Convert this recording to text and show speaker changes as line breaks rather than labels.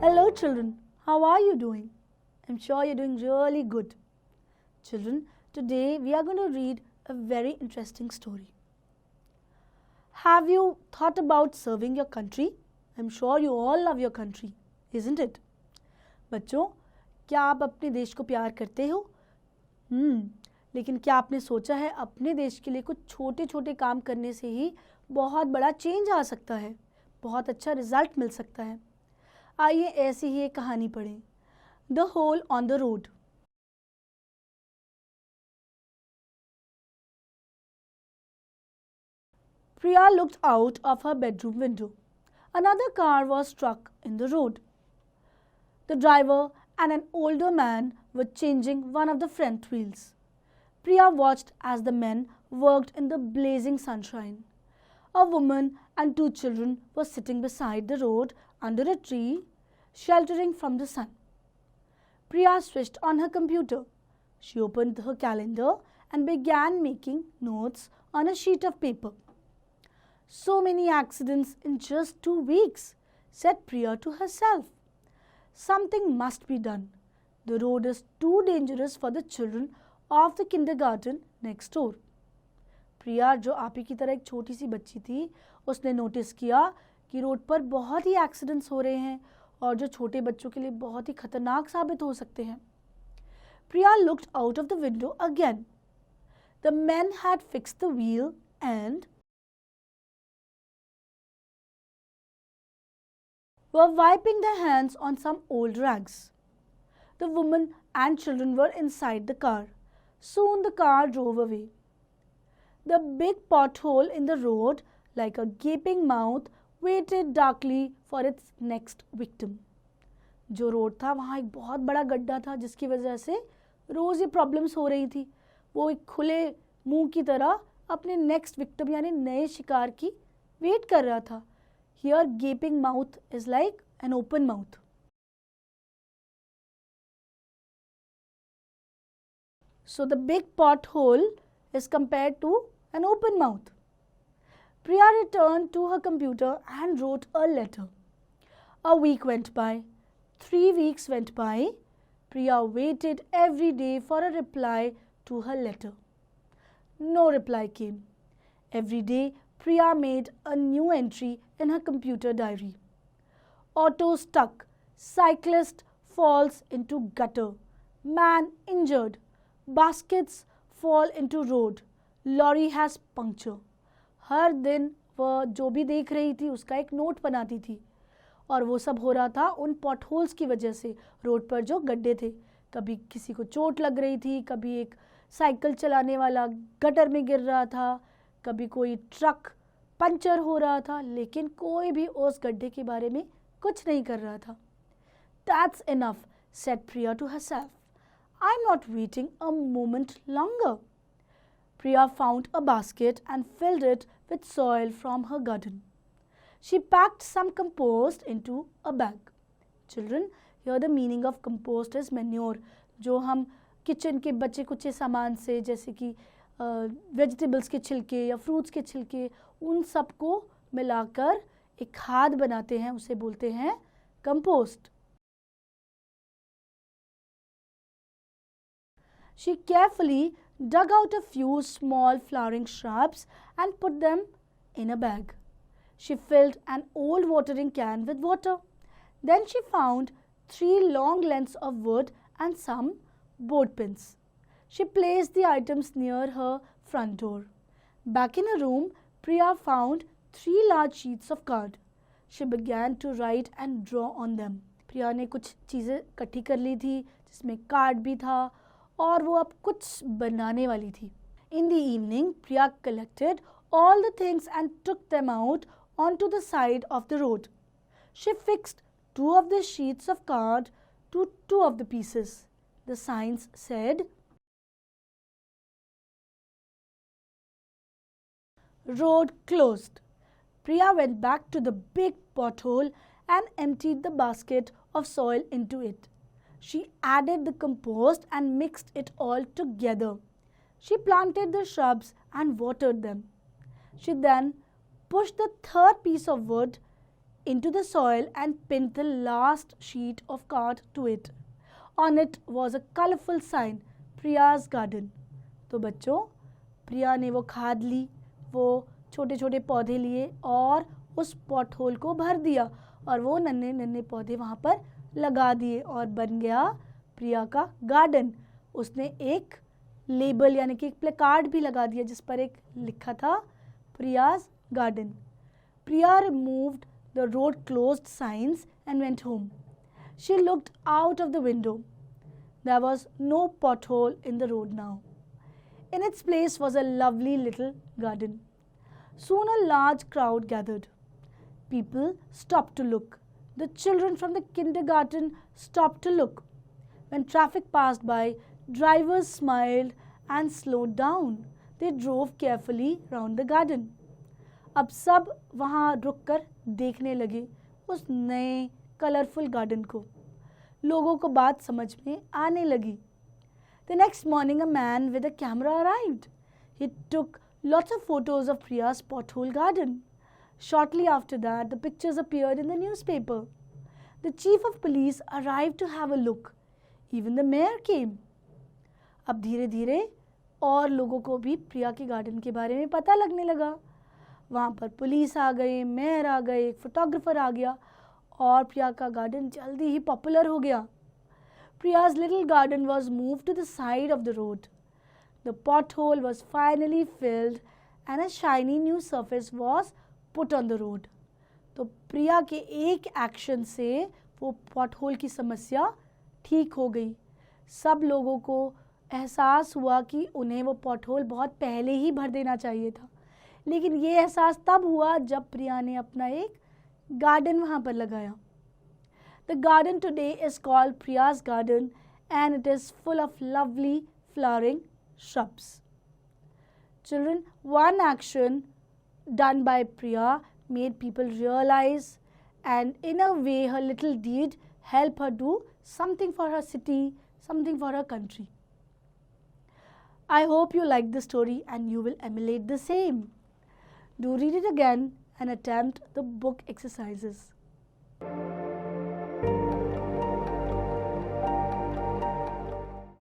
Hello children, how are you doing? I'm sure you're doing really good. Children, today we are going to read a very interesting story. Have you thought about serving your country? I'm sure you all love your country, isn't it? बच्चों, क्या आप अपने देश को प्यार करते हो? लेकिन क्या आपने सोचा है अपने देश के लिए कुछ छोटे छोटे काम करने से ही बहुत बड़ा चेंज आ सकता है, बहुत अच्छा रिजल्ट मिल सकता है। आइए ऐसी ही एक कहानी पढ़ें। The hole on the road. Priya looked out of her bedroom window. Another car was struck in the road. The driver and an older man were changing one of the front wheels. Priya watched as the men worked in the blazing sunshine. A woman and two children were sitting beside the road under a tree, sheltering from the sun. Priya switched on her computer. She opened her calendar and began making notes on a sheet of paper. So many accidents in just 2 weeks, said Priya to herself. Something must be done. The road is too dangerous for the children of the kindergarten next door. प्रिया, जो आप ही की तरह एक छोटी सी बच्ची थी, उसने notice किया कि रोड पर बहुत ही एक्सीडेंट्स हो रहे हैं और जो छोटे बच्चों के लिए बहुत ही खतरनाक साबित हो सकते हैं। Priya looked out of the window again. The men had fixed the wheel and were wiping their hands on some old rags. The woman and children were inside the car. Soon the car drove away. The big pothole in the road, like a gaping mouth, waited darkly for its next victim. जो road था वहाँ एक बहुत बड़ा गड्ढा था जिसकी वजह से रोज़ ये प्रॉब्लम्स हो रही थी। वो एक खुले मुंह की तरह अपने नेक्स्ट विक्टिम यानी नए शिकार की वेट कर रहा था। Here gaping mouth is like an open mouth. So the big pothole is compared to an open mouth. Priya returned to her computer and wrote a letter. A week went by. 3 weeks went by. Priya waited every day for a reply to her letter. No reply came. Every day, Priya made a new entry in her computer diary. Auto stuck. Cyclist falls into gutter. Man injured. Baskets fall into road. Lorry has puncture. हर दिन वह जो भी देख रही थी उसका एक note बनाती थी और वो सब हो रहा था उन पॉटहोल्स की वजह से। रोड पर जो गड्ढे थे, कभी किसी को चोट लग रही थी, कभी एक साइकिल चलाने वाला गटर में गिर रहा था, कभी कोई ट्रक पंचर हो रहा था, लेकिन कोई भी उस गड्ढे के बारे में कुछ नहीं कर रहा था। That's enough, said Priya to herself. I'm not waiting a moment longer. Priya found a basket and filled it with soil from her garden. She packed some compost into a bag. Children, here the meaning of compost is manure, जो हम kitchen के बचे कुचे सामान से जैसे कि vegetables के छिलके या फ्रूट्स के छिलके उन सबको मिलाकर एक खाद बनाते हैं, उसे बोलते हैं compost. She carefully dug out a few small flowering shrubs and put them in a bag. She filled an old watering can with water. Then she found 3 long lengths of wood and some board pins. She placed the items near her front door. Back in her room, Priya found 3 large sheets of card. She began to write and draw on them. Priya ने कुछ चीज़ें इकट्ठी कर ली थी जिसमें card भी था और वो अब कुछ बनाने वाली थी। In the evening, Priya collected all the things and took them out onto the side of the road. She fixed 2 of the sheets of card to 2 of the pieces. The signs said, "Road closed." Priya went back to the big pothole and emptied the basket of soil into it. She added the compost and mixed it all together. She planted the shrubs and watered them. She then pushed the 3rd piece of wood into the soil and pinned the last sheet of card to it. On it was a colorful sign, Priya's garden. तो बच्चों, प्रिया ने वो खाद ली, वो छोटे छोटे पौधे लिए और उस पॉट होल को भर दिया और वो नन्हे नन्हे पौधे वहाँ पर लगा दिए और बन गया प्रिया का गार्डन. उसने एक लेबल यानी कि एक प्लेकार्ड भी लगा दिया जिस पर एक लिखा था Priya's garden. Priya removed the road closed signs and went home. She looked out of the window. There was no pothole in the road now. In its place was a lovely little garden. Soon a large crowd gathered. People stopped to look. The children from the kindergarten stopped to look. When traffic passed by, drivers smiled and slowed down. They drove carefully round the garden. अब सब वहाँ रुककर देखने लगे उस नए colourful garden को. लोगों को बात समझ में आने लगी. The next morning, a man with a camera arrived. He took lots of photos of Priya's pothole garden. Shortly after that, the pictures appeared in the newspaper. The chief of police arrived to have a look. Even the mayor came. अब धीरे धीरे और लोगों को भी प्रिया के garden के बारे में पता लगने लगा. वहाँ पर पुलिस आ गए, मेयर आ गए, एक फोटोग्राफर आ गया और प्रिया का गार्डन जल्दी ही पॉपुलर हो गया. Priya's little garden was moved to the side of the road. The pothole was finally filled and a shiny new surface was put on the road. तो प्रिया के एक एक्शन से वो पॉटहोल की समस्या ठीक हो गई. सब लोगों को एहसास हुआ कि उन्हें वो पॉटहोल बहुत पहले ही भर देना चाहिए था. लेकिन ये एहसास तब हुआ जब प्रिया ने अपना एक गार्डन वहाँ पर लगाया. The garden today is called Priya's garden and it is full of lovely flowering shrubs. Children, one action done by Priya made people realize and in a way her little deed helped her do something for her city, something for her country. I hope you liked the story and you will emulate the same. Do read it again and attempt the book exercises.